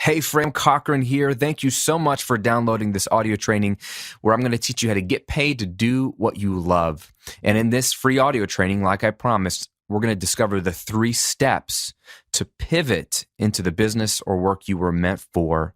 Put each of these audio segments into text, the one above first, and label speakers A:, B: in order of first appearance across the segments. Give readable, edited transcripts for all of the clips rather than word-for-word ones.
A: Hey, Fram Cochran here. Thank you so much for downloading this audio training where I'm going to teach you how to get paid to do what you love. And in this free audio training, like I promised, we're going to discover the 3 steps to pivot into the business or work you were meant for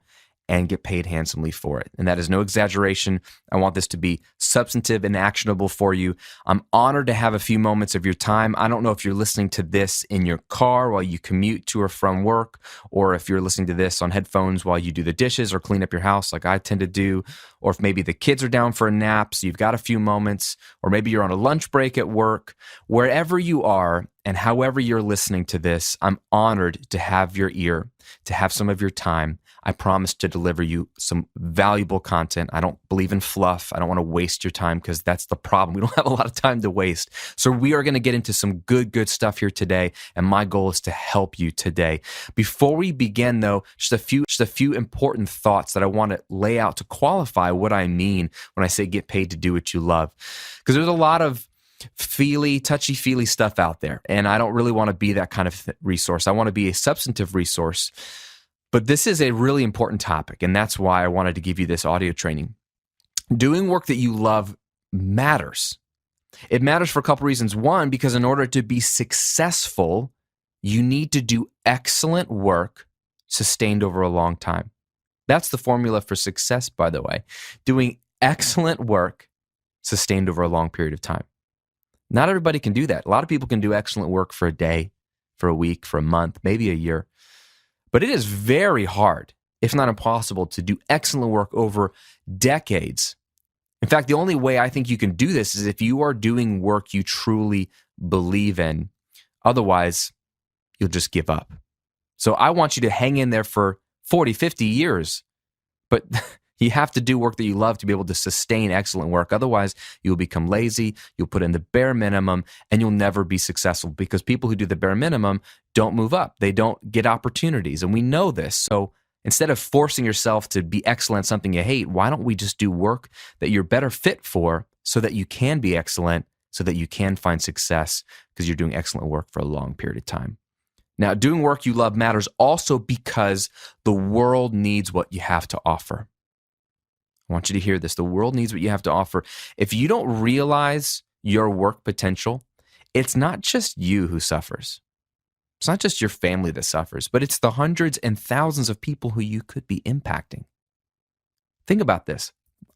A: and get paid handsomely for it. And that is no exaggeration. I want this to be substantive and actionable for you. I'm honored to have a few moments of your time. I don't know if you're listening to this in your car while you commute to or from work, or if you're listening to this on headphones while you do the dishes or clean up your house like I tend to do, or if maybe the kids are down for a nap, so you've got a few moments, or maybe you're on a lunch break at work. Wherever you are and however you're listening to this, I'm honored to have your ear, to have some of your time. I promise to deliver you some valuable content. I don't believe in fluff. I don't want to waste your time because that's the problem. We don't have a lot of time to waste. So we are going to get into some good stuff here today, and my goal is to help you today. Before we begin, though, just a few important thoughts that I want to lay out to qualify what I mean when I say get paid to do what you love. Because there's a lot of touchy-feely stuff out there, and I don't really want to be that kind of resource. I want to be a substantive resource. But this is a really important topic, and that's why I wanted to give you this audio training. Doing work that you love matters. It matters for a couple reasons. One, because in order to be successful, you need to do excellent work sustained over a long time. That's the formula for success, by the way. Doing excellent work sustained over a long period of time. Not everybody can do that. A lot of people can do excellent work for a day, for a week, for a month, maybe a year. But it is very hard, if not impossible, to do excellent work over decades. In fact, the only way I think you can do this is if you are doing work you truly believe in. Otherwise, you'll just give up. So I want you to hang in there for 40, 50 years. But you have to do work that you love to be able to sustain excellent work. Otherwise, you'll become lazy, you'll put in the bare minimum, and you'll never be successful because people who do the bare minimum don't move up. They don't get opportunities, and we know this. So instead of forcing yourself to be excellent at something you hate, why don't we just do work that you're better fit for so that you can be excellent, so that you can find success because you're doing excellent work for a long period of time. Now, doing work you love matters also because the world needs what you have to offer. I want you to hear this. The world needs what you have to offer. If you don't realize your work potential, it's not just you who suffers. It's not just your family that suffers, but it's the hundreds and thousands of people who you could be impacting. Think about this.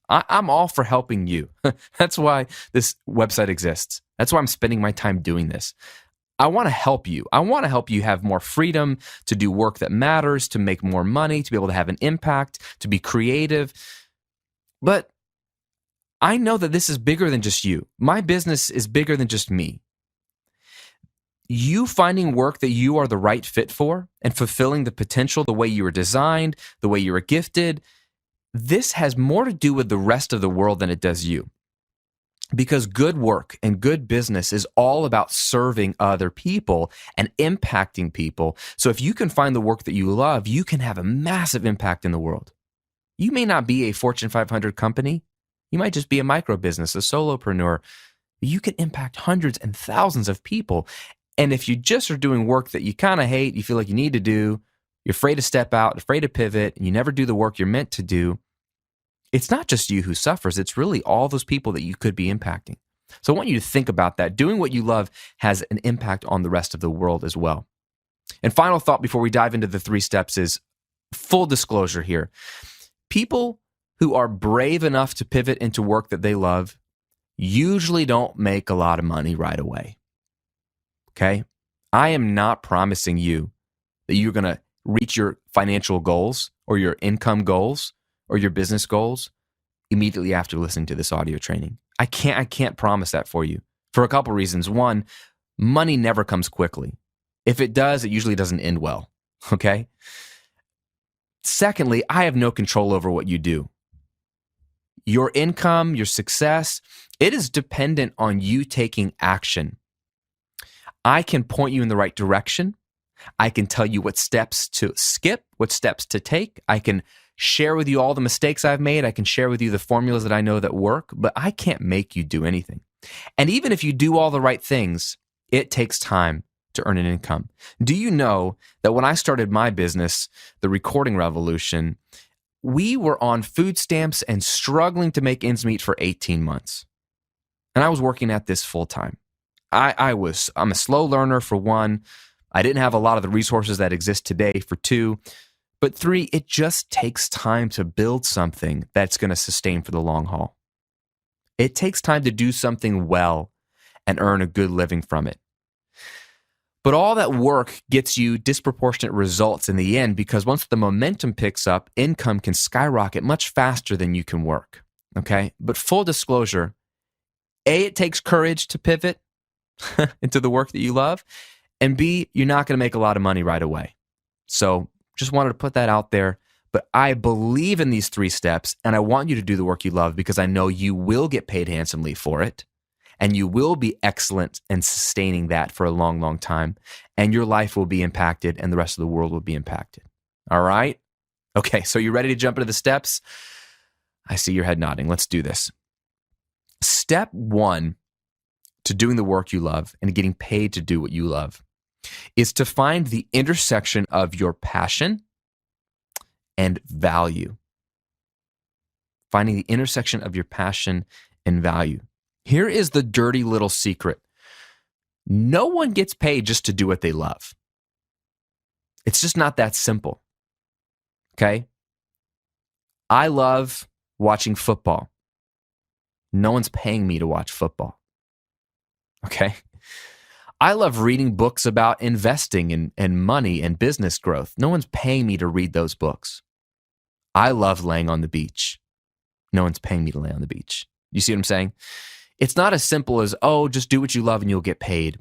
A: I'm all for helping you. That's why this website exists. That's why I'm spending my time doing this. I want to help you. I want to help you have more freedom to do work that matters, to make more money, to be able to have an impact, to be creative. But I know that this is bigger than just you. My business is bigger than just me. You finding work that you are the right fit for and fulfilling the potential the way you were designed, the way you were gifted, this has more to do with the rest of the world than it does you. Because good work and good business is all about serving other people and impacting people. So if you can find the work that you love, you can have a massive impact in the world. You may not be a Fortune 500 company. You might just be a micro business, a solopreneur. You can impact hundreds and thousands of people. And if you just are doing work that you kind of hate, you feel like you need to do, you're afraid to step out, afraid to pivot, and you never do the work you're meant to do, it's not just you who suffers. It's really all those people that you could be impacting. So I want you to think about that. Doing what you love has an impact on the rest of the world as well. And final thought before we dive into the 3 steps is full disclosure here. People who are brave enough to pivot into work that they love usually don't make a lot of money right away. Okay? I am not promising you that you're going to reach your financial goals or your income goals or your business goals immediately after listening to this audio training. I can't promise that for you for a couple reasons. One, money never comes quickly. If it does, it usually doesn't end well. Okay? Secondly, I have no control over what you do. Your income, your success, it is dependent on you taking action. I can point you in the right direction. I can tell you what steps to skip, what steps to take. I can share with you all the mistakes I've made. I can share with you the formulas that I know that work, but I can't make you do anything. And even if you do all the right things, it takes time to earn an income. Do you know that when I started my business, The Recording Revolution, we were on food stamps and struggling to make ends meet for 18 months. And I was working at this full time. I'm a slow learner for one. I didn't have a lot of the resources that exist today for two. But three, it just takes time to build something that's going to sustain for the long haul. It takes time to do something well and earn a good living from it. But all that work gets you disproportionate results in the end, because once the momentum picks up, income can skyrocket much faster than you can work. Okay? But full disclosure, A, it takes courage to pivot into the work that you love, and B, you're not going to make a lot of money right away. So just wanted to put that out there. But I believe in these 3 steps, and I want you to do the work you love because I know you will get paid handsomely for it. And you will be excellent in sustaining that for a long, long time. And your life will be impacted and the rest of the world will be impacted. All right? Okay, so you ready to jump into the steps? I see your head nodding. Let's do this. Step 1 to doing the work you love and getting paid to do what you love is to find the intersection of your passion and value. Finding the intersection of your passion and value. Here is the dirty little secret. No one gets paid just to do what they love. It's just not that simple. Okay? I love watching football. No one's paying me to watch football. Okay? I love reading books about investing and money and business growth. No one's paying me to read those books. I love laying on the beach. No one's paying me to lay on the beach. You see what I'm saying? It's not as simple as, oh, just do what you love and you'll get paid,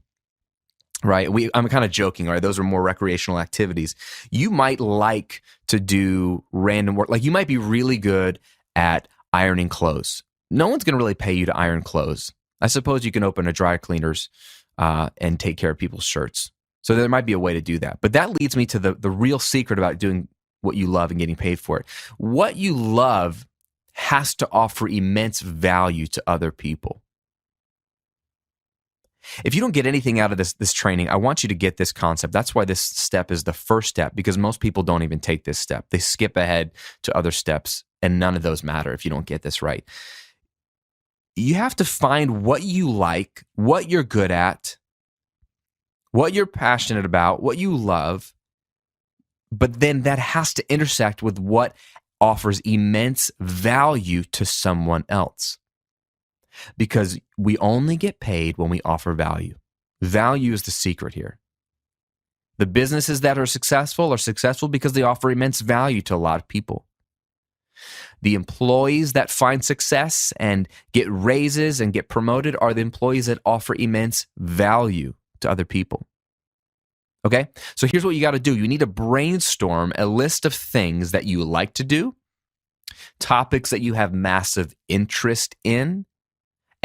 A: right? I'm kind of joking, right? Those are more recreational activities. You might like to do random work. Like you might be really good at ironing clothes. No one's going to really pay you to iron clothes. I suppose you can open a dry cleaners and take care of people's shirts. So there might be a way to do that. But that leads me to the real secret about doing what you love and getting paid for it. What you love has to offer immense value to other people. If you don't get anything out of this training, I want you to get this concept. That's why this step is the first step, because most people don't even take this step. They skip ahead to other steps, and none of those matter if you don't get this right. You have to find what you like, what you're good at, what you're passionate about, what you love, but then that has to intersect with what offers immense value to someone else. Because we only get paid when we offer value. Value is the secret here. The businesses that are successful because they offer immense value to a lot of people. The employees that find success and get raises and get promoted are the employees that offer immense value to other people. Okay? So here's what you got to do. You need to brainstorm a list of things that you like to do, topics that you have massive interest in,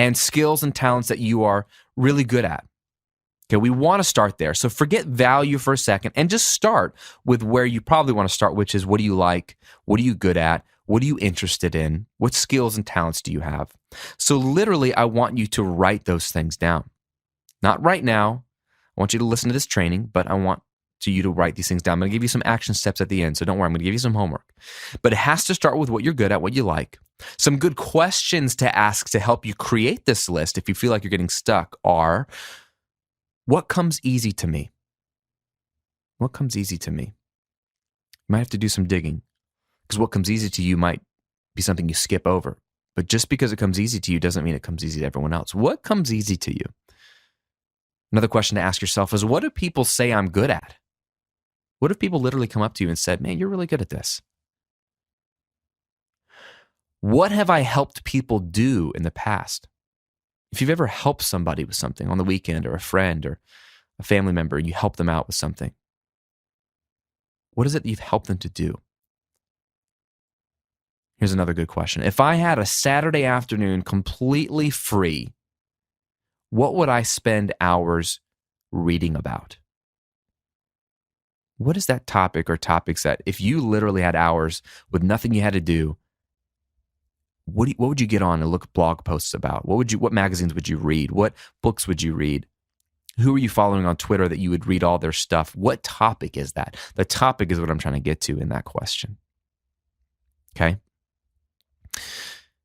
A: and skills and talents that you are really good at. Okay, we want to start there. So forget value for a second and just start with where you probably want to start, which is what do you like? What are you good at? What are you interested in? What skills and talents do you have? So literally, I want you to write those things down. Not right now. I want you to listen to this training, but I want you to write these things down. I'm going to give you some action steps at the end, so don't worry. I'm going to give you some homework. But it has to start with what you're good at, what you like. Some good questions to ask to help you create this list if you feel like you're getting stuck are, what comes easy to me? What comes easy to me? You might have to do some digging, because what comes easy to you might be something you skip over. But just because it comes easy to you doesn't mean it comes easy to everyone else. What comes easy to you? Another question to ask yourself is, what do people say I'm good at? What if people literally come up to you and said, man, you're really good at this? What have I helped people do in the past? If you've ever helped somebody with something on the weekend, or a friend or a family member, and you help them out with something, what is it that you've helped them to do? Here's another good question. If I had a Saturday afternoon completely free, what would I spend hours reading about? What is that topic or topics that if you literally had hours with nothing you had to do, what would you get on and look at blog posts about? What magazines would you read? What books would you read? Who are you following on Twitter that you would read all their stuff? What topic is that? The topic is what I'm trying to get to in that question. Okay?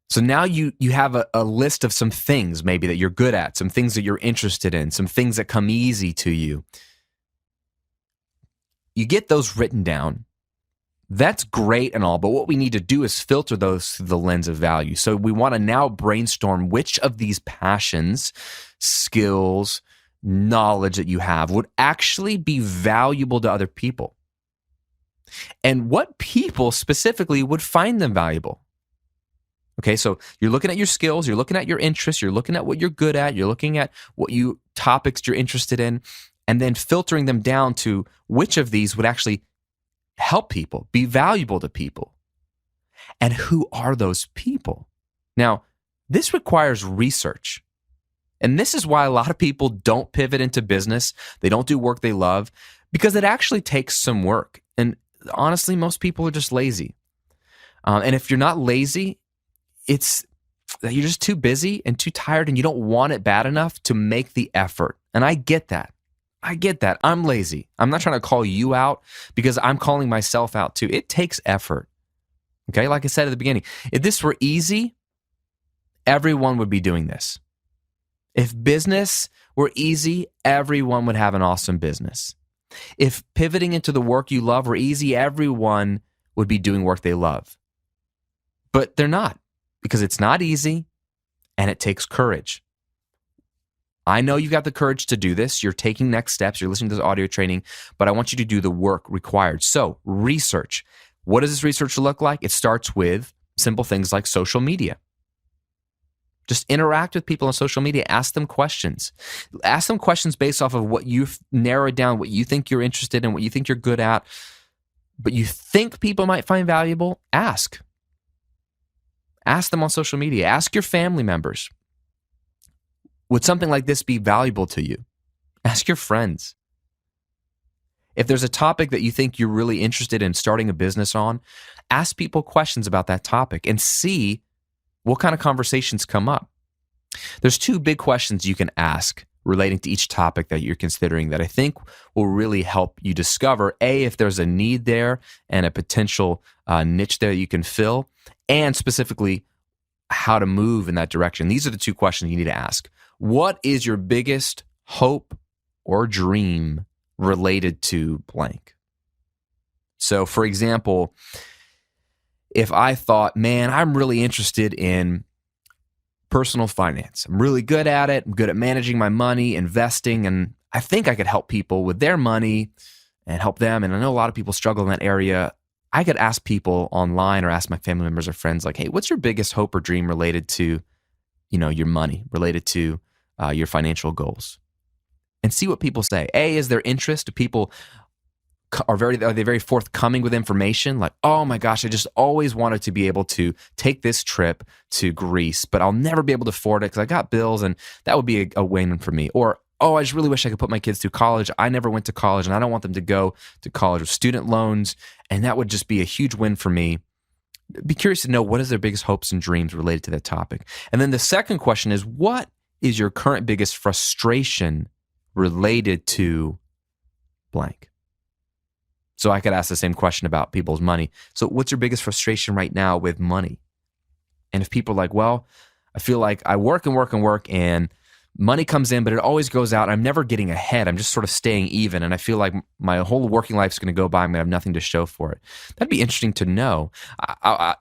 A: So now you have a list of some things maybe that you're good at, some things that you're interested in, some things that come easy to you. You get those written down. That's great and all, but what we need to do is filter those through the lens of value. So we want to now brainstorm which of these passions, skills, knowledge that you have would actually be valuable to other people. And what people specifically would find them valuable. Okay, so you're looking at your skills, you're looking at your interests, you're looking at what you're good at, you're looking at what topics you're interested in, and then filtering them down to which of these would actually help people, be valuable to people. And who are those people? Now, this requires research. And this is why a lot of people don't pivot into business. They don't do work they love because it actually takes some work. And honestly, most people are just lazy. And if you're not lazy, it's that you're just too busy and too tired and you don't want it bad enough to make the effort. And I get that. I'm lazy. I'm not trying to call you out because I'm calling myself out too. It takes effort. Okay, like I said at the beginning, if this were easy, everyone would be doing this. If business were easy, everyone would have an awesome business. If pivoting into the work you love were easy, everyone would be doing work they love. But they're not, because it's not easy and it takes courage. I know you've got the courage to do this. You're taking next steps. You're listening to this audio training, but I want you to do the work required. So research. What does this research look like? It starts with simple things like social media. Just interact with people on social media. Ask them questions. Ask them questions based off of what you've narrowed down, what you think you're interested in, what you think you're good at, but you think people might find valuable. Ask. Ask them on social media. Ask your family members. Would something like this be valuable to you? Ask your friends. If there's a topic that you think you're really interested in starting a business on, ask people questions about that topic and see what kind of conversations come up. There's two big questions you can ask relating to each topic that you're considering that I think will really help you discover, A, if there's a need there and a potential niche there you can fill, and specifically how to move in that direction. These are the two questions you need to ask. What is your biggest hope or dream related to blank? So, for example, if I thought, man, I'm really interested in personal finance. I'm really good at it. I'm good at managing my money, investing, and I think I could help people with their money and help them. And I know a lot of people struggle in that area. I could ask people online or ask my family members or friends like, hey, what's your biggest hope or dream related to, your money, related to your financial goals? And see what people say. A, is there interest? Do people are they very forthcoming with information? Like, oh my gosh, I just always wanted to be able to take this trip to Greece, but I'll never be able to afford it because I got bills and that would be a win for me. Or, oh, I just really wish I could put my kids through college. I never went to college and I don't want them to go to college with student loans. And that would just be a huge win for me. Be curious to know what is their biggest hopes and dreams related to that topic. And then the second question is, what is your current biggest frustration related to blank? So I could ask the same question about people's money. So what's your biggest frustration right now with money? And if people are like, well, I feel like I work and money comes in, but it always goes out. I'm never getting ahead. I'm just sort of staying even. And I feel like my whole working life is going to go by. I'm going to have nothing to show for it. That'd be interesting to know.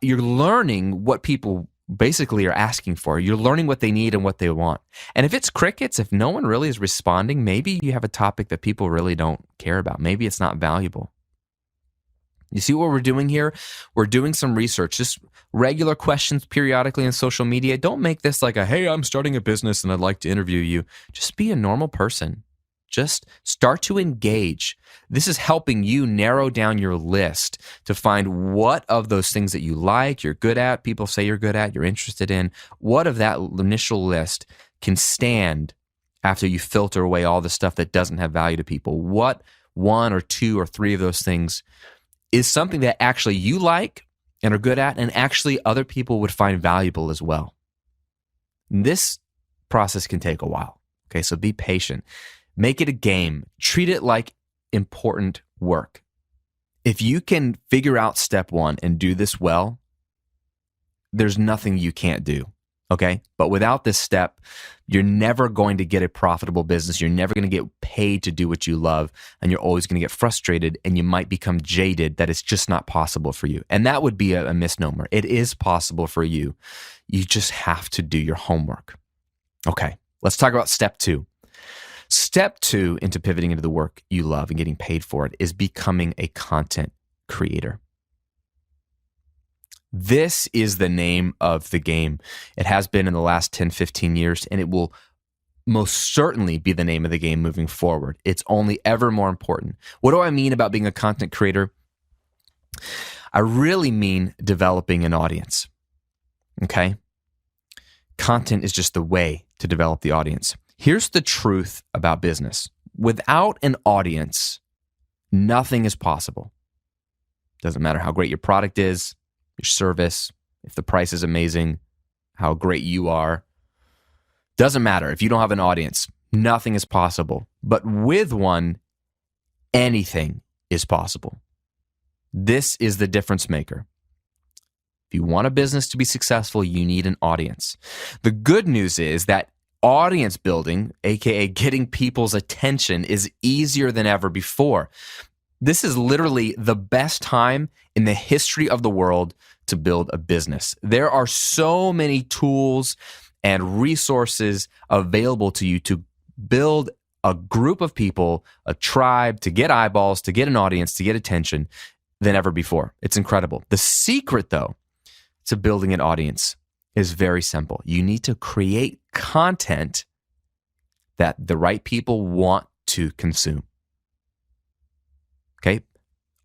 A: You're learning what people basically are asking for. You're learning what they need and what they want. And if it's crickets, if no one really is responding, maybe you have a topic that people really don't care about. Maybe it's not valuable. You see what we're doing here? We're doing some research, just regular questions periodically on social media. Don't make this like hey, I'm starting a business and I'd like to interview you. Just be a normal person. Just start to engage. This is helping you narrow down your list to find what of those things that you like, you're good at, people say you're good at, you're interested in, what of that initial list can stand after you filter away all the stuff that doesn't have value to people. What one or two or three of those things is something that actually you like and are good at and actually other people would find valuable as well. This process can take a while. Okay, so be patient. Make it a game. Treat it like important work. If you can figure out step one and do this well, there's nothing you can't do, okay? But without this step, you're never going to get a profitable business. You're never going to get paid to do what you love, and you're always going to get frustrated, and you might become jaded that it's just not possible for you. And that would be a misnomer. It is possible for you. You just have to do your homework. Okay, let's talk about step two. Step two into pivoting into the work you love and getting paid for it is becoming a content creator. This is the name of the game. It has been in the last 10, 15 years, and it will most certainly be the name of the game moving forward. It's only ever more important. What do I mean about being a content creator? I really mean developing an audience, okay? Content is just the way to develop the audience. Here's the truth about business. Without an audience, nothing is possible. Doesn't matter how great your product is, your service, if the price is amazing, how great you are. Doesn't matter. If you don't have an audience, nothing is possible. But with one, anything is possible. This is the difference maker. If you want a business to be successful, you need an audience. The good news is that audience building, aka getting people's attention, is easier than ever before. This is literally the best time in the history of the world to build a business. There are so many tools and resources available to you to build a group of people, a tribe, to get eyeballs, to get an audience, to get attention than ever before. It's incredible. The secret, though, to building an audience is very simple. You need to create content that the right people want to consume. Okay?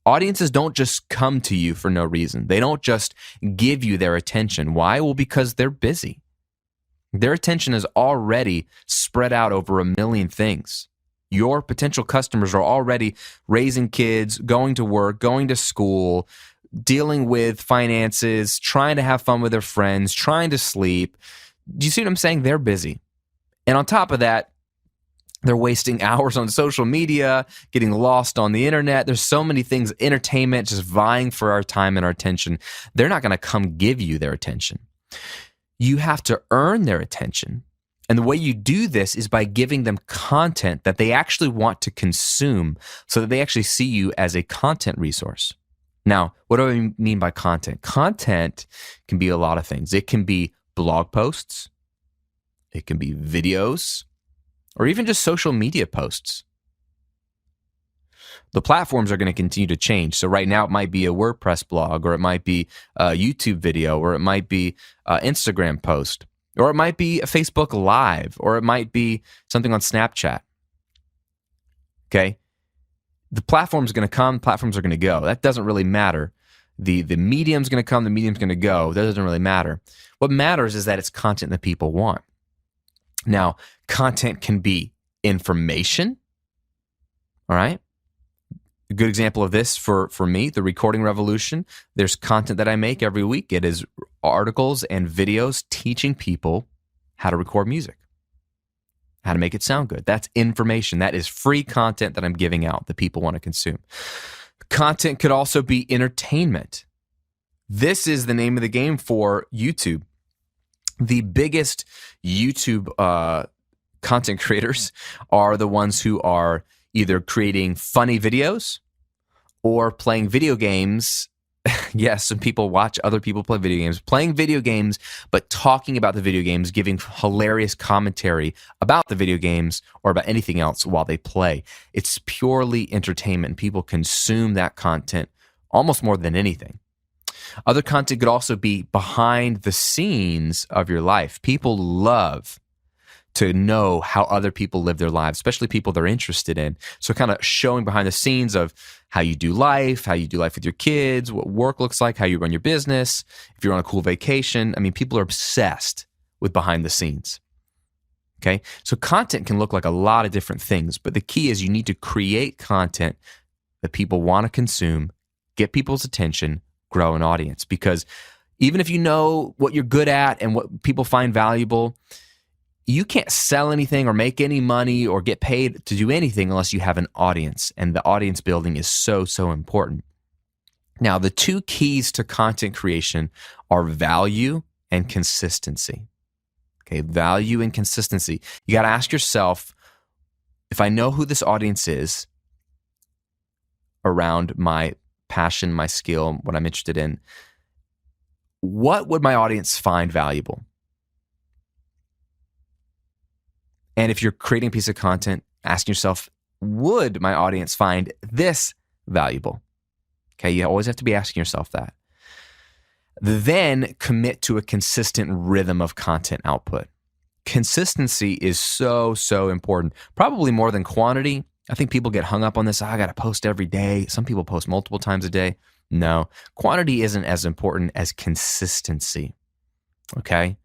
A: Audiences don't just come to you for no reason. They don't just give you their attention. Why? Well, because they're busy. Their attention is already spread out over a million things. Your potential customers are already raising kids, going to work, going to school, dealing with finances, trying to have fun with their friends, trying to sleep. Do you see what I'm saying? They're busy. And on top of that, they're wasting hours on social media, getting lost on the internet. There's so many things, entertainment, just vying for our time and our attention. They're not going to come give you their attention. You have to earn their attention. And the way you do this is by giving them content that they actually want to consume so that they actually see you as a content resource. Now, what do I mean by content? Content can be a lot of things. It can be blog posts, it can be videos, or even just social media posts. The platforms are going to continue to change. So right now it might be a WordPress blog, or it might be a YouTube video, or it might be an Instagram post, or it might be a Facebook Live, or it might be something on Snapchat. Okay? The platform's going to come, platforms are going to go. That doesn't really matter. The medium's going to come, the medium's going to go. That doesn't really matter. What matters is that it's content that people want. Now, content can be information, all right? A good example of this for me, the Recording Revolution, there's content that I make every week. It is articles and videos teaching people how to record music, how to make it sound good. That's information. That is free content that I'm giving out that people want to consume. Content could also be entertainment. This is the name of the game for YouTube. The biggest YouTube content creators are the ones who are either creating funny videos or playing video games. Yes, some people watch other people play video games, playing video games, but talking about the video games, giving hilarious commentary about the video games or about anything else while they play. It's purely entertainment. People consume that content almost more than anything. Other content could also be behind the scenes of your life. People love to know how other people live their lives, especially people they're interested in. So kind of showing behind the scenes of how you do life with your kids, what work looks like, how you run your business, if you're on a cool vacation. I mean, people are obsessed with behind the scenes. Okay? So content can look like a lot of different things, but the key is you need to create content that people want to consume, get people's attention, grow an audience. Because even if you know what you're good at and what people find valuable, you can't sell anything or make any money or get paid to do anything unless you have an audience. And the audience building is so, so important. Now, the two keys to content creation are value and consistency. Okay, value and consistency. You got to ask yourself, if I know who this audience is around my passion, my skill, what I'm interested in, what would my audience find valuable? And if you're creating a piece of content, ask yourself, would my audience find this valuable? Okay, you always have to be asking yourself that. Then commit to a consistent rhythm of content output. Consistency is so, so important, probably more than quantity. I think people get hung up on this. I got to post every day. Some people post multiple times a day. No, quantity isn't as important as consistency, okay?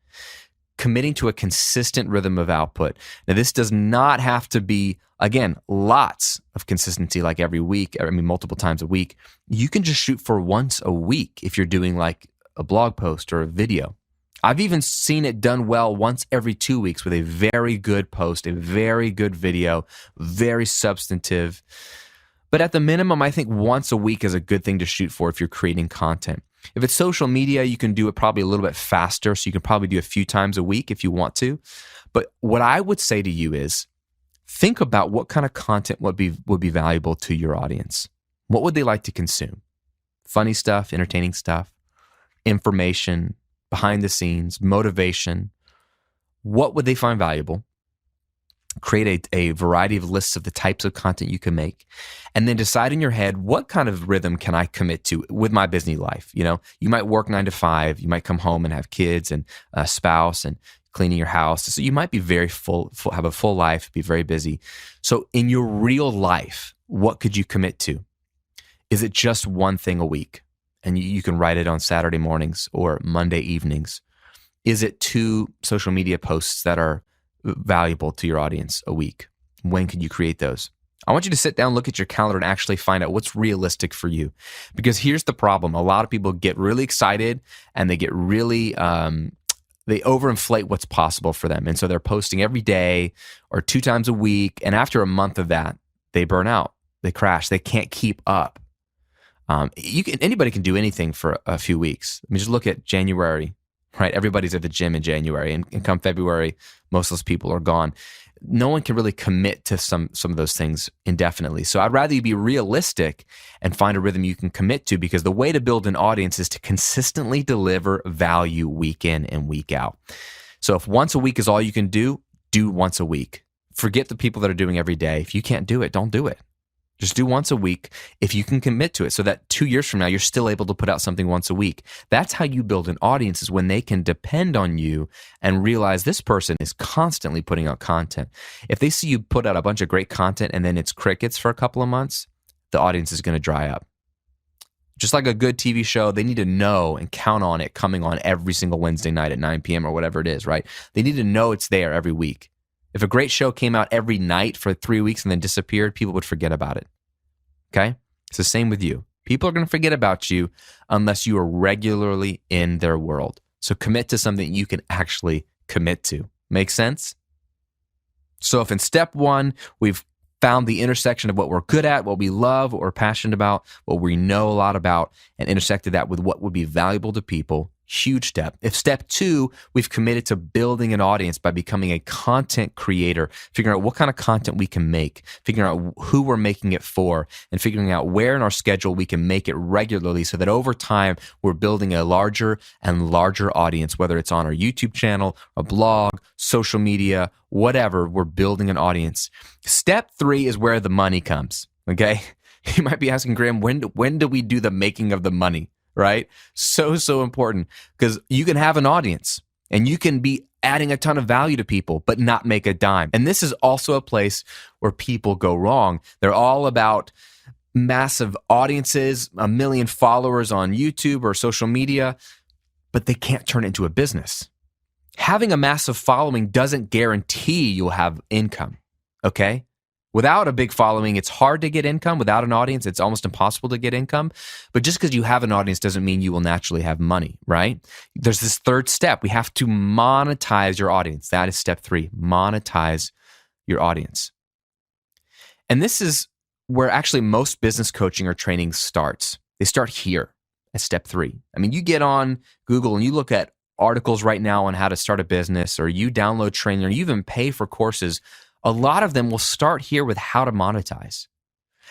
A: Committing to a consistent rhythm of output. Now, this does not have to be, again, lots of consistency like every week, multiple times a week. You can just shoot for once a week if you're doing like a blog post or a video. I've even seen it done well once every 2 weeks with a very good post, a very good video, very substantive. But at the minimum, I think once a week is a good thing to shoot for if you're creating content. If it's social media, you can do it probably a little bit faster, so you can probably do a few times a week if you want to. But what I would say to you is, think about what kind of content would be valuable to your audience. What would they like to consume? Funny stuff, entertaining stuff, information, behind the scenes, motivation. What would they find valuable? Create a variety of lists of the types of content you can make, and then decide in your head, what kind of rhythm can I commit to with my busy life? You know, you might work 9 to 5, you might come home and have kids and a spouse and cleaning your house. So you might be very full, have a full life, be very busy. So in your real life, what could you commit to? Is it just one thing a week? And you can write it on Saturday mornings or Monday evenings. Is it 2 social media posts that are valuable to your audience a week? When can you create those? I want you to sit down, look at your calendar, and actually find out what's realistic for you. Because here's the problem. A lot of people get really excited and they get really, they overinflate what's possible for them. And so they're posting every day or 2 times a week. And after a month of that, they burn out, they crash, they can't keep up. Anybody can do anything for a few weeks. I mean, just look at January, right? Everybody's at the gym in January, and come February, most of those people are gone. No one can really commit to some of those things indefinitely. So I'd rather you be realistic and find a rhythm you can commit to, because the way to build an audience is to consistently deliver value week in and week out. So if once a week is all you can do once a week. Forget the people that are doing every day. If you can't do it, don't do it. Just do once a week if you can commit to it, so that 2 years from now, you're still able to put out something once a week. That's how you build an audience, is when they can depend on you and realize this person is constantly putting out content. If they see you put out a bunch of great content and then it's crickets for a couple of months, the audience is going to dry up. Just like a good TV show, they need to know and count on it coming on every single Wednesday night at 9 p.m. or whatever it is, right? They need to know it's there every week. If a great show came out every night for 3 weeks and then disappeared, people would forget about it. Okay? It's the same with you. People are going to forget about you unless you are regularly in their world. So commit to something you can actually commit to. Make sense? So if in step 1, we've found the intersection of what we're good at, what we love, what we're passionate about, what we know a lot about, and intersected that with what would be valuable to people, huge step. If step 2, we've committed to building an audience by becoming a content creator, figuring out what kind of content we can make, figuring out who we're making it for, and figuring out where in our schedule we can make it regularly, so that over time we're building a larger and larger audience, whether it's on our YouTube channel, a blog, social media, whatever, we're building an audience. Step 3 is where the money comes, okay? You might be asking, Graham, when do we do the making of the money? Right? So important, because you can have an audience and you can be adding a ton of value to people, but not make a dime. And this is also a place where people go wrong. They're all about massive audiences, 1 million followers on YouTube or social media, but they can't turn it into a business. Having a massive following doesn't guarantee you'll have income, okay? Without a big following, it's hard to get income. Without an audience, it's almost impossible to get income. But just because you have an audience doesn't mean you will naturally have money, right? There's this third step. We have to monetize your audience. That is step 3, monetize your audience. And this is where actually most business coaching or training starts. They start here at step 3. I mean, you get on Google and you look at articles right now on how to start a business, or you download training, or you even pay for courses. A lot of them will start here with how to monetize.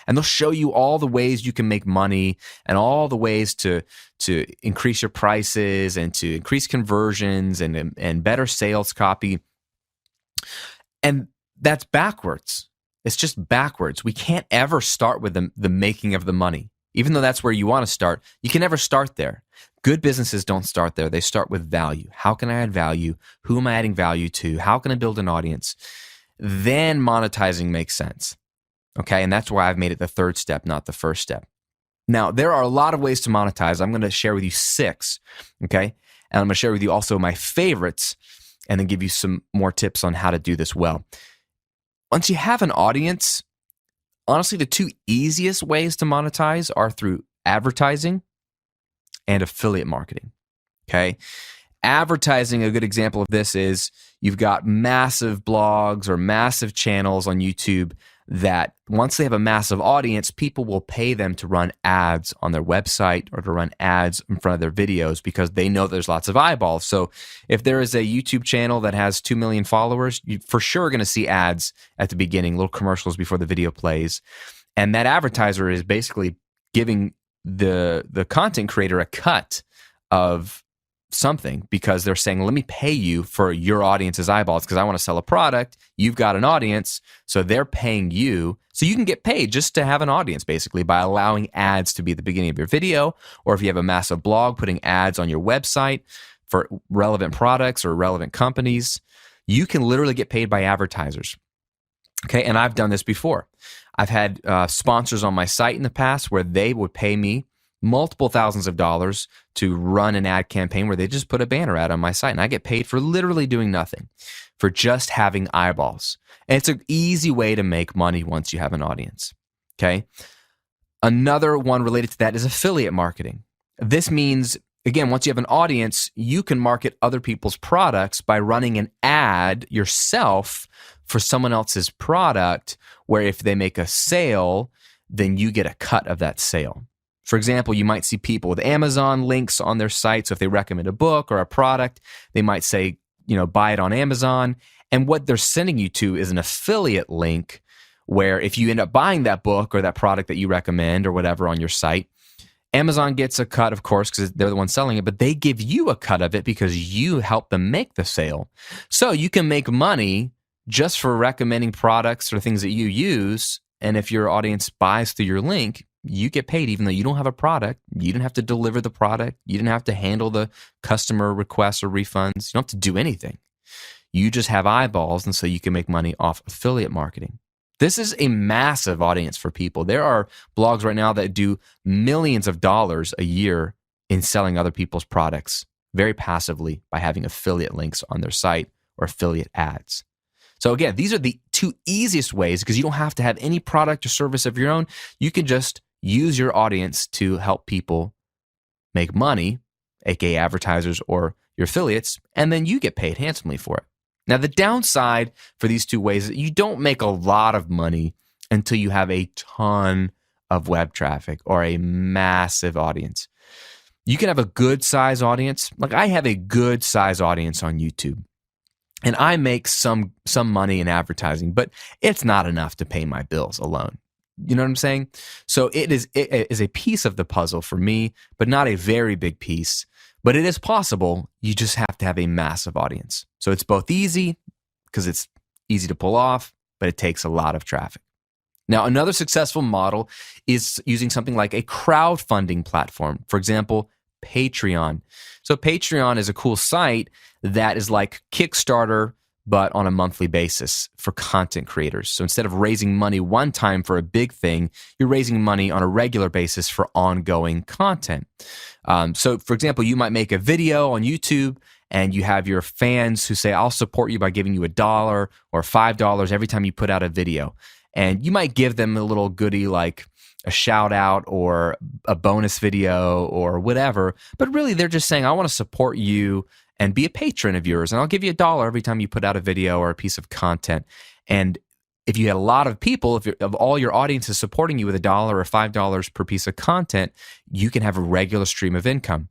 A: And they'll show you all the ways you can make money and all the ways to increase your prices and to increase conversions and better sales copy. And that's backwards. It's just backwards. We can't ever start with the making of the money. Even though that's where you want to start, you can never start there. Good businesses don't start there. They start with value. How can I add value? Who am I adding value to? How can I build an audience? Then monetizing makes sense. Okay, and that's why I've made it the third step, not the first step. Now, there are a lot of ways to monetize. I'm going to share with you 6, okay? And I'm going to share with you also my favorites and then give you some more tips on how to do this well. Once you have an audience, honestly, the 2 easiest ways to monetize are through advertising and affiliate marketing, okay? Advertising, a good example of this is you've got massive blogs or massive channels on YouTube that once they have a massive audience, people will pay them to run ads on their website or to run ads in front of their videos because they know there's lots of eyeballs. So if there is a YouTube channel that has 2 million followers, you're for sure going to see ads at the beginning, little commercials before the video plays. And that advertiser is basically giving the content creator a cut of something because they're saying, let me pay you for your audience's eyeballs because I want to sell a product. You've got an audience, so they're paying you. So you can get paid just to have an audience basically by allowing ads to be the beginning of your video, or if you have a massive blog, putting ads on your website for relevant products or relevant companies. You can literally get paid by advertisers. Okay, and I've done this before. I've had sponsors on my site in the past where they would pay me multiple thousands of dollars to run an ad campaign where they just put a banner ad on my site, and I get paid for literally doing nothing, for just having eyeballs. And it's an easy way to make money once you have an audience, okay? Another one related to that is affiliate marketing. This means, again, once you have an audience, you can market other people's products by running an ad yourself for someone else's product, where if they make a sale, then you get a cut of that sale. For example, you might see people with Amazon links on their site. So if they recommend a book or a product, they might say, buy it on Amazon. And what they're sending you to is an affiliate link where if you end up buying that book or that product that you recommend or whatever on your site, Amazon gets a cut, of course, because they're the ones selling it, but they give you a cut of it because you help them make the sale. So you can make money just for recommending products or things that you use. And if your audience buys through your link, you get paid even though you don't have a product. You didn't have to deliver the product. You didn't have to handle the customer requests or refunds. You don't have to do anything. You just have eyeballs, and so you can make money off affiliate marketing. This is a massive audience for people. There are blogs right now that do millions of dollars a year in selling other people's products very passively by having affiliate links on their site or affiliate ads. So again, these are the 2 easiest ways because you don't have to have any product or service of your own. You can just use your audience to help people make money, aka advertisers or your affiliates, and then you get paid handsomely for it. Now, the downside for these 2 ways is that you don't make a lot of money until you have a ton of web traffic or a massive audience. You can have a good size audience. Like I have a good size audience on YouTube. And I make some money in advertising, but it's not enough to pay my bills alone. You know what I'm saying? So it is a piece of the puzzle for me, but not a very big piece. But it is possible. You just have to have a massive audience. So it's both easy because it's easy to pull off, but it takes a lot of traffic. Now, another successful model is using something like a crowdfunding platform. For example, Patreon. So Patreon is a cool site that is like Kickstarter, but on a monthly basis for content creators. So instead of raising money one time for a big thing, you're raising money on a regular basis for ongoing content. So for example, you might make a video on YouTube and you have your fans who say, I'll support you by giving you $1 or $5 every time you put out a video. And you might give them a little goodie like a shout out or a bonus video or whatever. But really, they're just saying, I want to support you and be a patron of yours. And I'll give you $1 every time you put out a video or a piece of content. And if you had a lot of people, if all your audience is supporting you with $1 or $5 per piece of content, you can have a regular stream of income.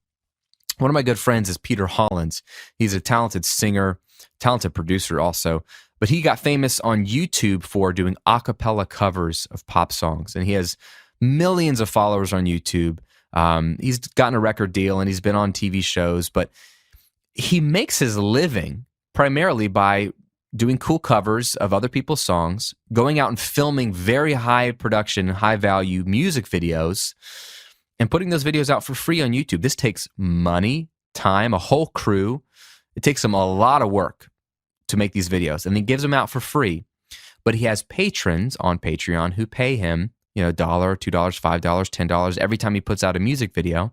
A: One of my good friends is Peter Hollins. He's a talented singer, talented producer also, but he got famous on YouTube for doing a cappella covers of pop songs, and he has millions of followers on YouTube. He's gotten a record deal, and he's been on TV shows, but he makes his living primarily by doing cool covers of other people's songs, going out and filming very high production, high value music videos, and putting those videos out for free on YouTube. This takes money, time, a whole crew. It takes him a lot of work to make these videos, and he gives them out for free. But he has patrons on Patreon who pay him, $1, $2, $5, $10 every time he puts out a music video,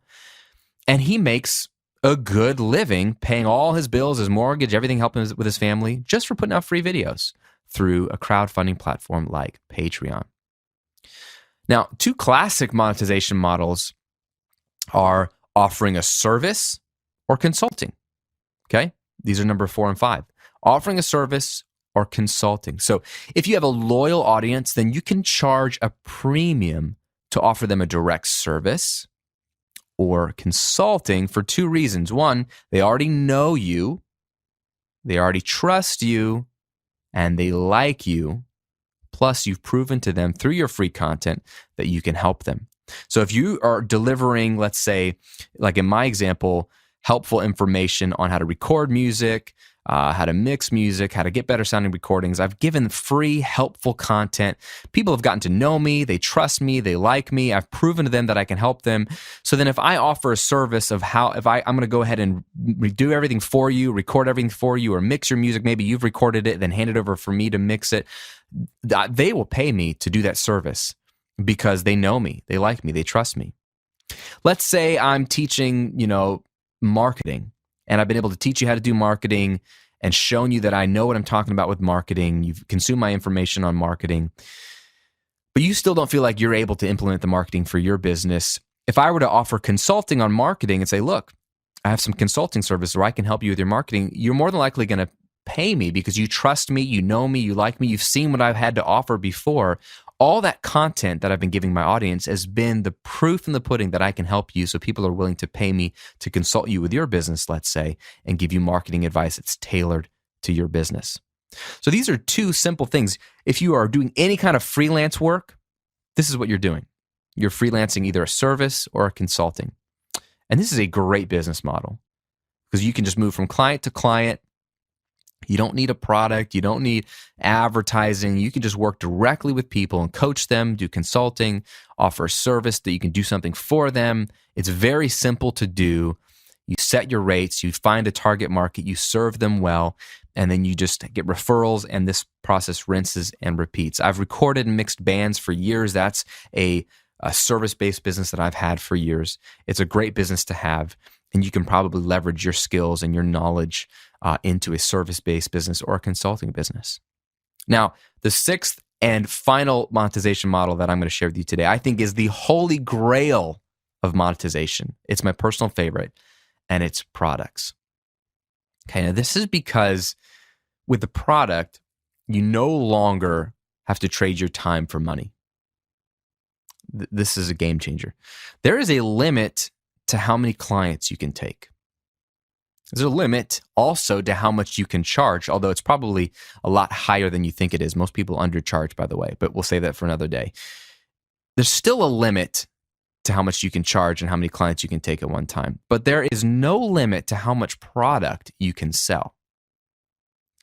A: and he makes a good living paying all his bills, his mortgage, everything, helping with his family, just for putting out free videos through a crowdfunding platform like Patreon. Now, two classic monetization models are offering a service or consulting. Okay? These are number 4 and 5. Offering a service or consulting. So if you have a loyal audience, then you can charge a premium to offer them a direct service or consulting for 2 reasons. One, they already know you, they already trust you, and they like you. Plus, you've proven to them through your free content that you can help them. So if you are delivering, let's say, like in my example, helpful information on how to record music, how to mix music, how to get better sounding recordings. I've given free, helpful content. People have gotten to know me. They trust me. They like me. I've proven to them that I can help them. So then if I offer a service of how, I'm going to go ahead and do everything for you, record everything for you, or mix your music, maybe you've recorded it, then hand it over for me to mix it, they will pay me to do that service because they know me, they like me, they trust me. Let's say I'm teaching, marketing, and I've been able to teach you how to do marketing and shown you that I know what I'm talking about with marketing. You've consumed my information on marketing, but you still don't feel like you're able to implement the marketing for your business. If I were to offer consulting on marketing and say, look, I have some consulting service where I can help you with your marketing, you're more than likely going to pay me because you trust me, you know me, you like me, you've seen what I've had to offer before. All that content that I've been giving my audience has been the proof in the pudding that I can help you, so people are willing to pay me to consult you with your business, let's say, and give you marketing advice that's tailored to your business. So these are 2 simple things. If you are doing any kind of freelance work, this is what you're doing. You're freelancing either a service or a consulting. And this is a great business model because you can just move from client to client. You don't need a product. You don't need advertising. You can just work directly with people and coach them, do consulting, offer a service that you can do something for them. It's very simple to do. You set your rates, you find a target market, you serve them well, and then you just get referrals, and this process rinses and repeats. I've recorded and mixed bands for years. That's a service-based business that I've had for years. It's a great business to have, and you can probably leverage your skills and your knowledge into a service-based business or a consulting business. Now, the 6th and final monetization model that I'm going to share with you today, I think is the holy grail of monetization. It's my personal favorite, and it's products. Okay, now this is because with the product, you no longer have to trade your time for money. This is a game changer. There is a limit to how many clients you can take. There's a limit also to how much you can charge, although it's probably a lot higher than you think it is. Most people undercharge, by the way, but we'll save that for another day. There's still a limit to how much you can charge and how many clients you can take at one time, but there is no limit to how much product you can sell.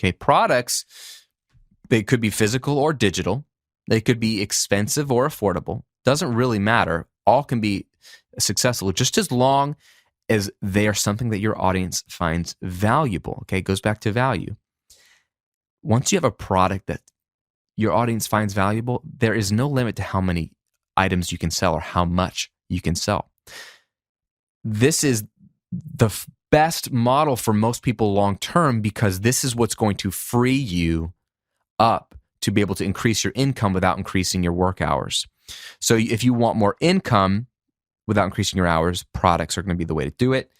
A: Okay, products, they could be physical or digital. They could be expensive or affordable. Doesn't really matter. All can be successful just as long as they are something that your audience finds valuable. Okay, it goes back to value. Once you have a product that your audience finds valuable, there is no limit to how many items you can sell or how much you can sell. This is the best model for most people long term because this is what's going to free you up to be able to increase your income without increasing your work hours. So if you want more income without increasing your hours, products are going to be the way to do it.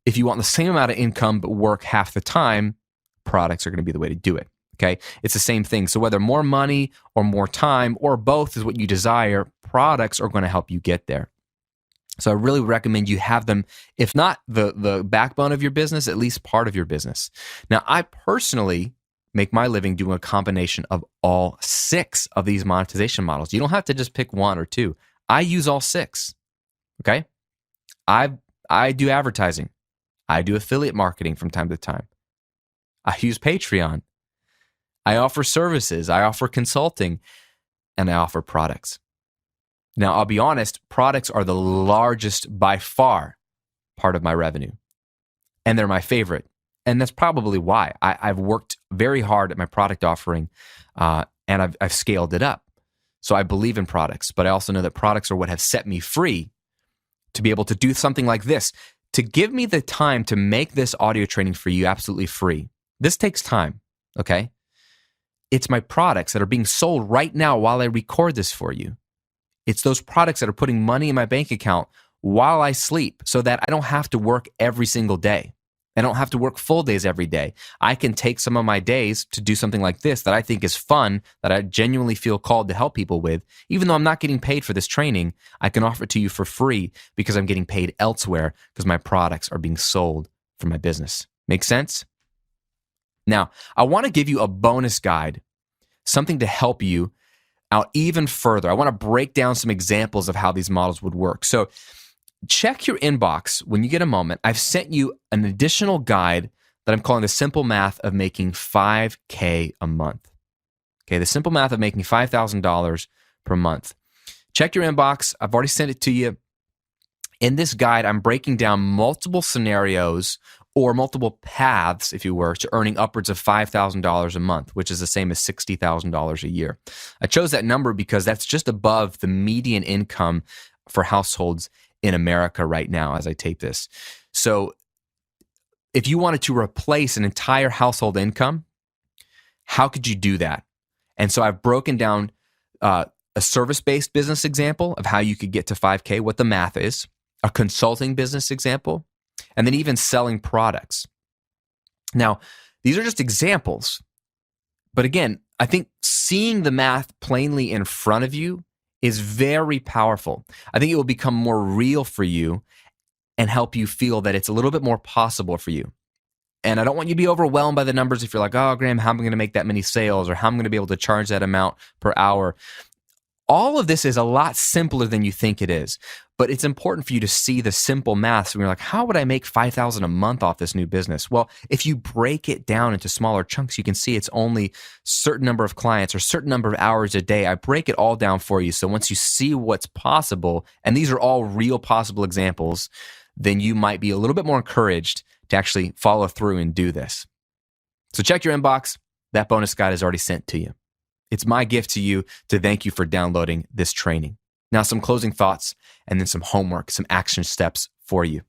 A: If you want the same amount of income but work half the time, products are going to be the way to do it. Okay, it's the same thing. So whether more money or more time or both is what you desire, products are going to help you get there. So I really recommend you have them, if not the backbone of your business, at least part of your business. Now, I personally make my living doing a combination of all 6 of these monetization models. You don't have to just pick 1 or 2. I use all 6. Okay, I do advertising. I do affiliate marketing from time to time. I use Patreon. I offer services, I offer consulting, and I offer products. Now, I'll be honest, products are the largest by far part of my revenue, and they're my favorite. And that's probably why. I've worked very hard at my product offering, and I've scaled it up. So I believe in products, but I also know that products are what have set me free to be able to do something like this, to give me the time to make this audio training for you absolutely free. This takes time, okay? It's my products that are being sold right now while I record this for you. It's those products that are putting money in my bank account while I sleep so that I don't have to work every single day. I don't have to work full days every day. I can take some of my days to do something like this that I think is fun, that I genuinely feel called to help people with. Even though I'm not getting paid for this training, I can offer it to you for free because I'm getting paid elsewhere because my products are being sold for my business. Make sense? Now, I want to give you a bonus guide, something to help you out even further. I want to break down some examples of how these models would work. So check your inbox when you get a moment. I've sent you an additional guide that I'm calling the simple math of making $5,000 a month. Okay, the simple math of making $5,000 per month. Check your inbox. I've already sent it to you. In this guide, I'm breaking down multiple scenarios or multiple paths, if you were, to earning upwards of $5,000 a month, which is the same as $60,000 a year. I chose that number because that's just above the median income for households in America right now as I tape this. So if you wanted to replace an entire household income, how could you do that? And so I've broken down a service-based business example of how you could get to 5K, what the math is, a consulting business example, and then even selling products. Now, these are just examples. But again, I think seeing the math plainly in front of you is very powerful. I think it will become more real for you and help you feel that it's a little bit more possible for you. And I don't want you to be overwhelmed by the numbers if you're like, oh, Graham, how am I going to make that many sales? Or how am I going to be able to charge that amount per hour? All of this is a lot simpler than you think it is. But it's important for you to see the simple math. So you're like, how would I make $5,000 a month off this new business? Well, if you break it down into smaller chunks, you can see it's only certain number of clients or certain number of hours a day. I break it all down for you. So once you see what's possible, and these are all real possible examples, then you might be a little bit more encouraged to actually follow through and do this. So check your inbox. That bonus guide is already sent to you. It's my gift to you to thank you for downloading this training. Now, some closing thoughts and then some homework, some action steps for you.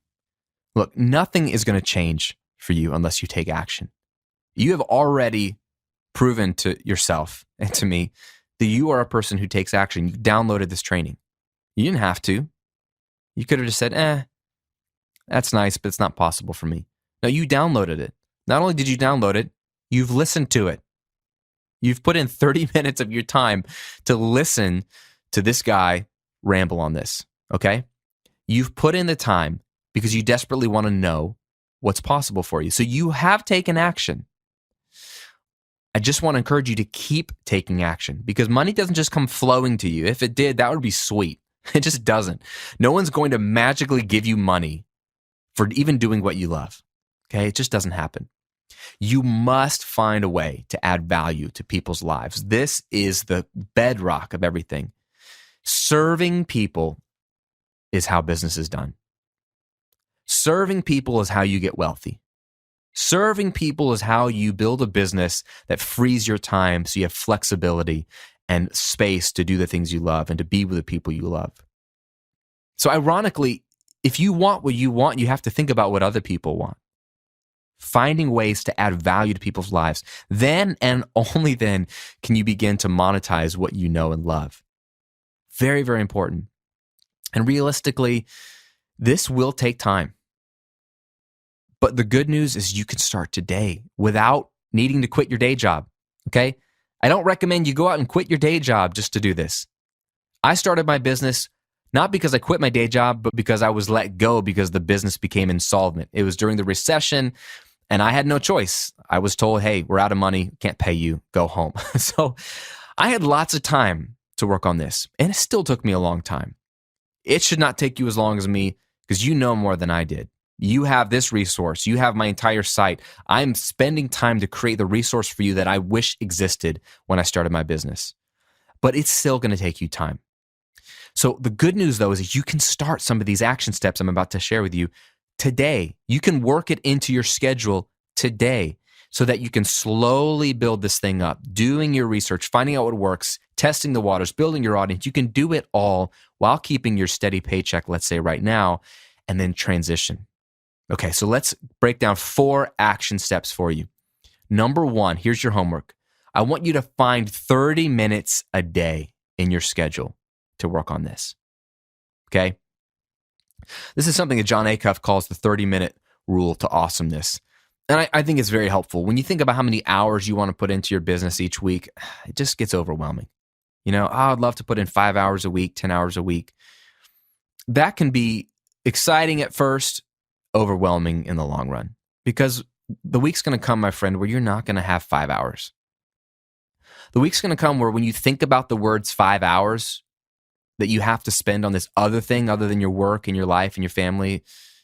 A: Look, nothing is going to change for you unless you take action. You have already proven to yourself and to me that you are a person who takes action. You downloaded this training. You didn't have to. You could have just said, that's nice, but it's not possible for me. No, you downloaded it. Not only did you download it, you've listened to it. You've put in 30 minutes of your time to listen to this guy ramble on this, okay? You've put in the time because you desperately want to know what's possible for you. So you have taken action. I just want to encourage you to keep taking action because money doesn't just come flowing to you. If it did, that would be sweet. It just doesn't. No one's going to magically give you money for even doing what you love, okay? It just doesn't happen. You must find a way to add value to people's lives. This is the bedrock of everything. Serving people is how business is done. Serving people is how you get wealthy. Serving people is how you build a business that frees your time so you have flexibility and space to do the things you love and to be with the people you love. So ironically, if you want what you want, you have to think about what other people want. finding ways to add value to people's lives. Then and only then can you begin to monetize what you know and love. Very, very important. And realistically, this will take time. But the good news is you can start today without needing to quit your day job, okay? I don't recommend you go out and quit your day job just to do this. I started my business not because I quit my day job, but because I was let go because the business became insolvent. It was during the recession, and I had no choice. I was told, hey, we're out of money, can't pay you, go home. So I had lots of time to work on this, and it still took me a long time. It should not take you as long as me because you know more than I did. You have this resource. You have my entire site. I'm spending time to create the resource for you that I wish existed when I started my business. But it's still going to take you time. So the good news, though, is that you can start some of these action steps I'm about to share with you today. You can work it into your schedule today so that you can slowly build this thing up, doing your research, finding out what works, testing the waters, building your audience. You can do it all while keeping your steady paycheck, let's say right now, and then transition. Okay, so let's break down 4 action steps for you. Number 1, here's your homework. I want you to find 30 minutes a day in your schedule to work on this. Okay? This is something that Jon Acuff calls the 30-minute rule to awesomeness. And I think it's very helpful. When you think about how many hours you want to put into your business each week, it just gets overwhelming. You know, I'd love to put in 5 hours a week, 10 hours a week. That can be exciting at first, overwhelming in the long run, because the week's going to come, my friend, where you're not going to have 5 hours. The week's going to come where when you think about the words 5 hours that you have to spend on this other thing other than your work and your life and your family,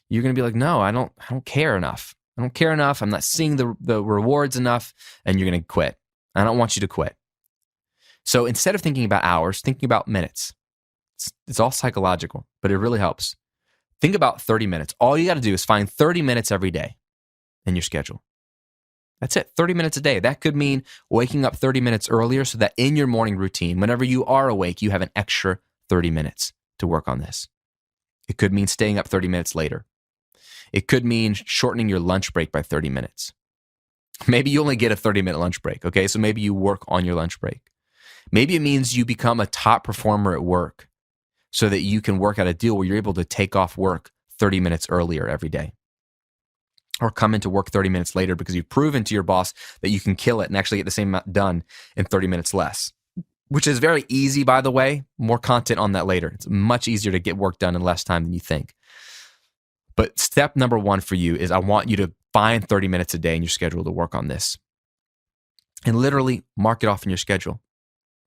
A: you're going to be like, no, I don't care enough. I don't care enough. I'm not seeing the rewards enough, and you're going to quit. I don't want you to quit. So instead of thinking about hours, thinking about minutes. It's all psychological, but it really helps. Think about 30 minutes. All you got to do is find 30 minutes every day in your schedule. That's it, 30 minutes a day. That could mean waking up 30 minutes earlier so that in your morning routine, whenever you are awake, you have an extra 30 minutes to work on this. It could mean staying up 30 minutes later. It could mean shortening your lunch break by 30 minutes. Maybe you only get a 30-minute lunch break, okay? So maybe you work on your lunch break. Maybe it means you become a top performer at work so that you can work out a deal where you're able to take off work 30 minutes earlier every day. Or come into work 30 minutes later because you've proven to your boss that you can kill it and actually get the same amount done in 30 minutes less. Which is very easy, by the way. More content on that later. It's much easier to get work done in less time than you think. But step number 1 for you is I want you to find 30 minutes a day in your schedule to work on this. And literally mark it off in your schedule.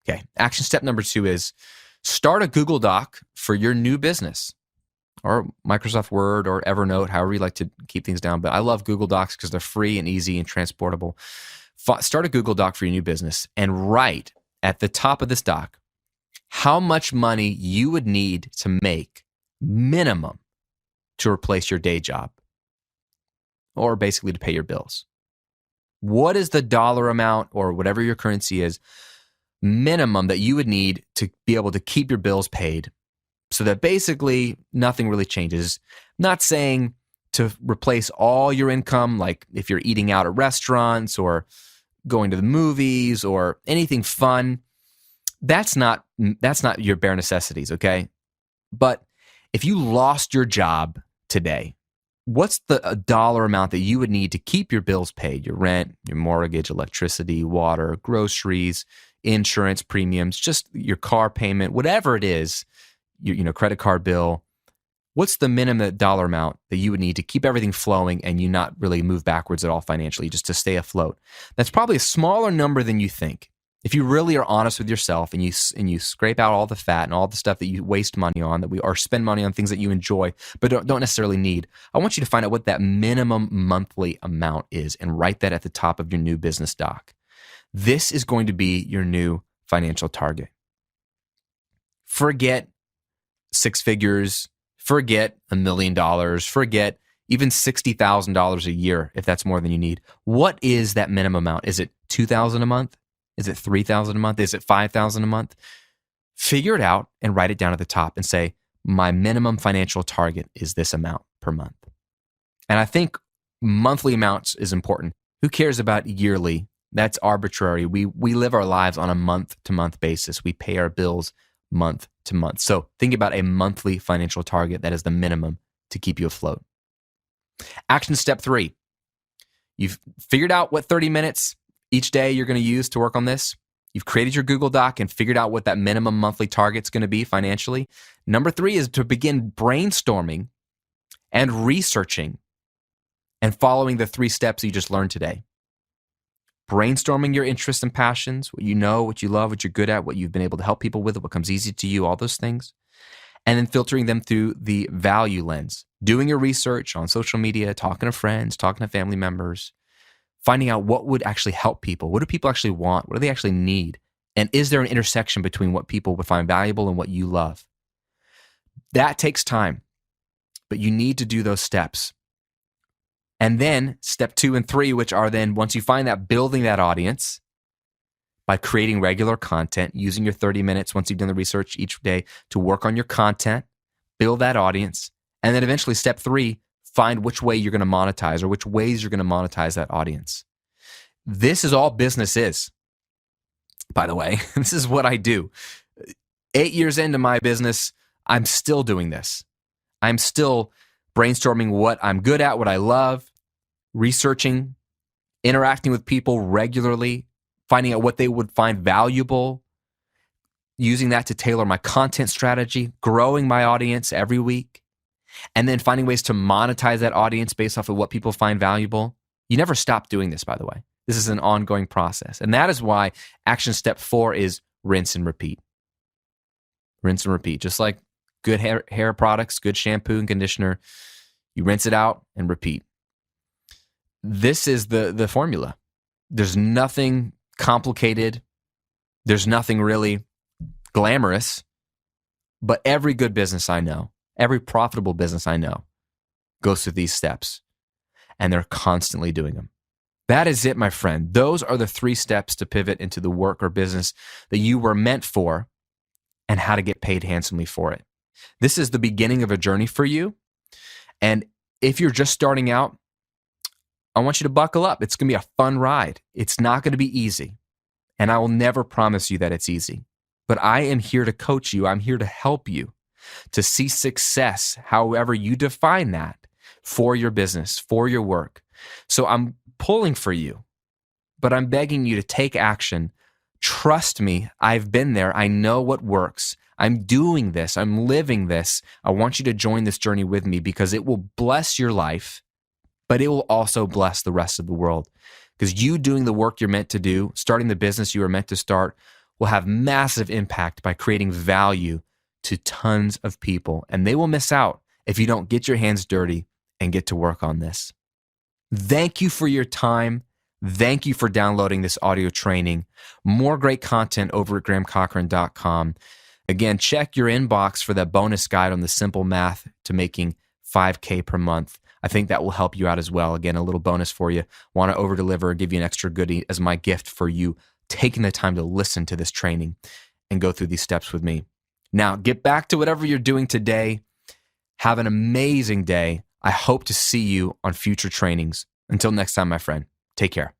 A: Okay. Action step number 2 is start a Google Doc for your new business, or Microsoft Word or Evernote, however you like to keep things down. But I love Google Docs because they're free and easy and transportable. Start a Google Doc for your new business and write at the top of this doc how much money you would need to make minimum to replace your day job, or basically to pay your bills. What is the dollar amount, or whatever your currency is, minimum that you would need to be able to keep your bills paid so that basically nothing really changes? Not saying to replace all your income, like if you're eating out at restaurants or going to the movies or anything fun. That's not your bare necessities, okay? But if you lost your job today, what's the dollar amount that you would need to keep your bills paid? Your rent, your mortgage, electricity, water, groceries, insurance premiums, just your car payment, whatever it is, your credit card bill. What's the minimum dollar amount that you would need to keep everything flowing and you not really move backwards at all financially, just to stay afloat? That's probably a smaller number than you think. If you really are honest with yourself and you scrape out all the fat and all the stuff that you waste money on, or spend money on things that you enjoy but don't necessarily need, I want you to find out what that minimum monthly amount is and write that at the top of your new business doc. This is going to be your new financial target. Forget 6 figures, forget $1 million, forget even $60,000 a year if that's more than you need. What is that minimum amount? Is it $2,000 a month? Is it $3,000 a month? Is it $5,000 a month? Figure it out and write it down at the top and say, my minimum financial target is this amount per month. And I think monthly amounts is important. Who cares about yearly? That's arbitrary. We live our lives on a month-to-month basis. We pay our bills month to month. So think about a monthly financial target that is the minimum to keep you afloat. Action step 3. You've figured out what 30 minutes each day you're going to use to work on this. You've created your Google Doc and figured out what that minimum monthly target's going to be financially. Number 3 is to begin brainstorming and researching and following the 3 steps you just learned today. Brainstorming your interests and passions, what you know, what you love, what you're good at, what you've been able to help people with, what comes easy to you, all those things. And then filtering them through the value lens. Doing your research on social media, talking to friends, talking to family members, finding out what would actually help people. What do people actually want? What do they actually need? And is there an intersection between what people would find valuable and what you love? That takes time, but you need to do those steps. And then step 2 and 3, which are then once you find that, building that audience by creating regular content, using your 30 minutes once you've done the research each day to work on your content, build that audience. And then eventually step 3, find which way you're going to monetize or which ways you're going to monetize that audience. This is all business is, by the way. This is what I do. 8 years into my business, I'm still doing this. I'm still brainstorming what I'm good at, what I love, researching, interacting with people regularly, finding out what they would find valuable, using that to tailor my content strategy, growing my audience every week, and then finding ways to monetize that audience based off of what people find valuable. You never stop doing this, by the way. This is an ongoing process. And that is why action step 4 is rinse and repeat. Rinse and repeat. Just like good hair products, good shampoo and conditioner, you rinse it out and repeat. This is the formula. There's nothing complicated. There's nothing really glamorous. But every good business I know, every profitable business I know goes through these steps. And they're constantly doing them. That is it, my friend. Those are the 3 steps to pivot into the work or business that you were meant for and how to get paid handsomely for it. This is the beginning of a journey for you. And if you're just starting out, I want you to buckle up. It's going to be a fun ride. It's not going to be easy. And I will never promise you that it's easy. But I am here to coach you. I'm here to help you to see success, however you define that, for your business, for your work. So I'm pulling for you, but I'm begging you to take action. Trust me, I've been there. I know what works. I'm doing this. I'm living this. I want you to join this journey with me because it will bless your life, but it will also bless the rest of the world. Because you doing the work you're meant to do, starting the business you are meant to start, will have massive impact by creating value to tons of people. And they will miss out if you don't get your hands dirty and get to work on this. Thank you for your time. Thank you for downloading this audio training. More great content over at GrahamCochran.com. Again, check your inbox for that bonus guide on the simple math to making $5K per month. I think that will help you out as well. Again, a little bonus for you. Want to over-deliver, give you an extra goodie as my gift for you taking the time to listen to this training and go through these steps with me. Now, get back to whatever you're doing today. Have an amazing day. I hope to see you on future trainings. Until next time, my friend, take care.